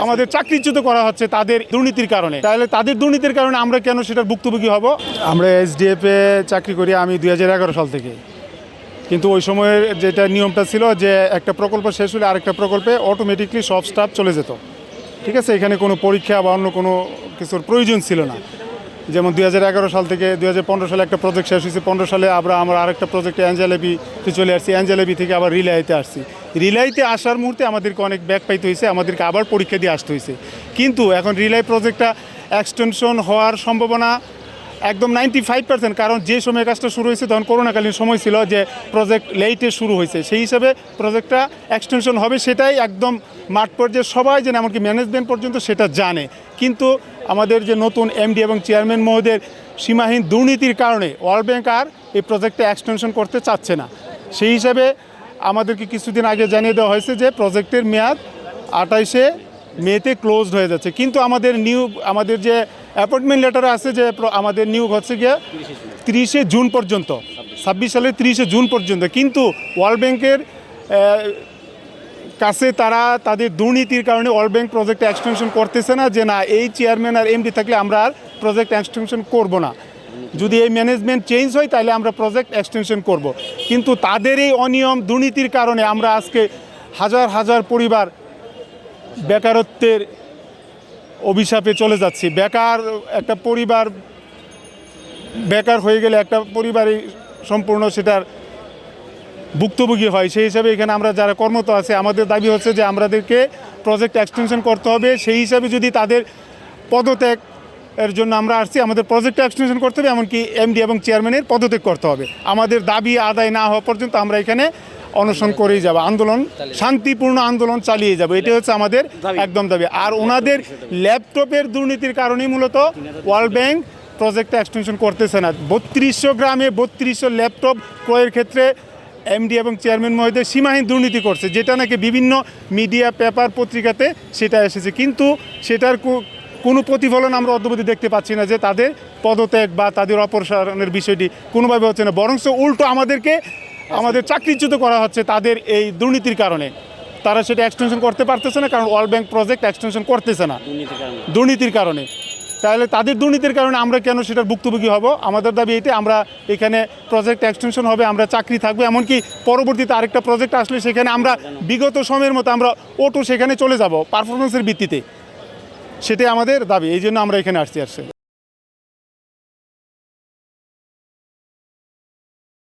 আমাদের চাকরিচ্যুত করা হচ্ছে তাদের দুর্নীতির কারণে। তাহলে তাদের দুর্নীতির কারণে আমরা কেন সেটার ভুক্তভোগী হব? আমরা এসডিএফে চাকরি করি আমি 2011 সাল থেকে, কিন্তু ওই সময়ের যেটা নিয়মটা ছিল যে একটা প্রকল্প শেষ হলে আরেকটা প্রকল্পে অটোমেটিকলি সব স্টাফ চলে যেত। ঠিক আছে, এখানে কোনো পরীক্ষা বা অন্য কোনো কিছুর প্রয়োজন ছিল না। যেমন 2011 সাল থেকে 2015 সালে একটা প্রজেক্ট শেষ হয়েছে, 15 সালে আমরা আরেকটা প্রজেক্টে অ্যাঞ্জেলেবিতে চলে আসছি, অ্যাঞ্জেলেবি থেকে আবার রিলাইতে আসছি। রিলাইতে আসার মুহূর্তে আমাদেরকে অনেক ব্যাক পাইতে হয়েছে, আমাদেরকে আবার পরীক্ষা দিয়ে আসতে হয়েছে। কিন্তু এখন রিলাই প্রজেক্টটা এক্সটেনশন হওয়ার সম্ভাবনা একদম 95%, কারণ যে সময় কাজটা শুরু হয়েছে তখন করোনাকালীন সময় ছিল, যে প্রজেক্ট লেটে শুরু হয়েছে, সেই হিসাবে প্রজেক্টটা এক্সটেনশন হবে সেটাই একদম মাঠ পর্যায়ে সবাই জানে, এমনকি ম্যানেজমেন্ট পর্যন্ত সেটা জানে। কিন্তু আমাদের যে নতুন এমডি এবং চেয়ারম্যান মহোদয়ের সীমাহীন দুর্নীতির কারণে ওয়ার্ল্ড ব্যাংক আর এই প্রজেক্টে এক্সটেনশন করতে চাচ্ছে না। সেই হিসাবে আমাদেরকে কিছুদিন আগে জানিয়ে দেওয়া হয়েছে যে প্রজেক্টের মেয়াদ 28শে মেতে ক্লোজড হয়ে যাচ্ছে। কিন্তু আমাদের যে অ্যাপয়েন্টমেন্ট লেটার আছে যে আমাদের নিয়োগ হচ্ছে গিয়ে 30শে জুন পর্যন্ত, 26 সালের 30শে জুন পর্যন্ত। কিন্তু ওয়ার্ল্ড ব্যাংকের কাছে তারা তাদের দুর্নীতির কারণে ওয়ার্ল্ড ব্যাংক প্রজেক্ট এক্সটেনশন করতেছে না, যে না এই চেয়ারম্যান আর এমডি থাকলে আমরা আর প্রজেক্ট এক্সটেনশন করব না, যদি এই ম্যানেজমেন্ট চেঞ্জ হয় তাহলে আমরা প্রজেক্ট এক্সটেনশন করব। কিন্তু তাদের এই অনিয়ম দুর্নীতির কারণে আমরা আজকে হাজার হাজার পরিবার বেকারত্বের অভিশাপে চলে যাচ্ছি। একটা পরিবার বেকার হয়ে গেলে একটা পরিবারই সম্পূর্ণ সেটার ভুক্তভোগী হয়। সেই হিসাবে এখানে আমরা যারা কর্মরত আছে আমাদের দাবি হচ্ছে যে আমাদেরকে প্রজেক্ট এক্সটেনশন করতে হবে। সেই হিসাবে যদি তাদের পদত্যাগ এর জন্য আমরা আসছি, আমাদের প্রজেক্ট এক্সটেনশন করতে হবে, এমনকি এমডি এবং চেয়ারম্যানের পদত্যাগ করতে হবে। আমাদের দাবি আদায় না হওয়া পর্যন্ত আমরা এখানে অনশন করেই যাব, আন্দোলন শান্তিপূর্ণ আন্দোলন চালিয়ে যাব, এটা হচ্ছে আমাদের একদম দাবি। আর ওনাদের ল্যাপটপের দুর্নীতির কারণেই মূলত ওয়ার্ল্ড ব্যাংক প্রজেক্টটা এক্সটেনশন করতেছে না। 3200 গ্রামে 3200 ল্যাপটপ ক্রয়ের ক্ষেত্রে এমডি এবং চেয়ারম্যান মহোদয় সীমাহীন দুর্নীতি করছে, যেটা নাকি বিভিন্ন মিডিয়া পেপার পত্রিকাতে সেটা এসেছে। কিন্তু সেটার কোনো প্রতিফলন আমরা অদ্যবধি দেখতে পাচ্ছি না, যে তাদের পদত্যাগ বা তাদের অপসারণের বিষয়টি কোনোভাবে হচ্ছে না, বরং উল্টো আমাদের চাকরিচ্যুত করা হচ্ছে তাদের এই দুর্নীতির কারণে। তারা সেটা এক্সটেনশন করতে পারতেছে না, কারণ ওয়ার্ল্ড ব্যাংক প্রজেক্ট এক্সটেনশন করতেছে না দুর্নীতির কারণে। তাহলে তাদের দুর্নীতির কারণে আমরা কেন সেটার ভুক্তভোগী হব? আমাদের দাবি এটাই, আমরা এখানে প্রজেক্ট এক্সটেনশন হবে, আমরা চাকরি থাকবে, এমনকি পরবর্তীতে আরেকটা প্রজেক্ট আসলে সেখানে আমরা বিগত সময়ের মতো আমরা সেখানে চলে যাব পারফরমেন্সের ভিত্তিতে। সেটাই আমাদের দাবি, এই জন্য আমরা এখানে আসছি।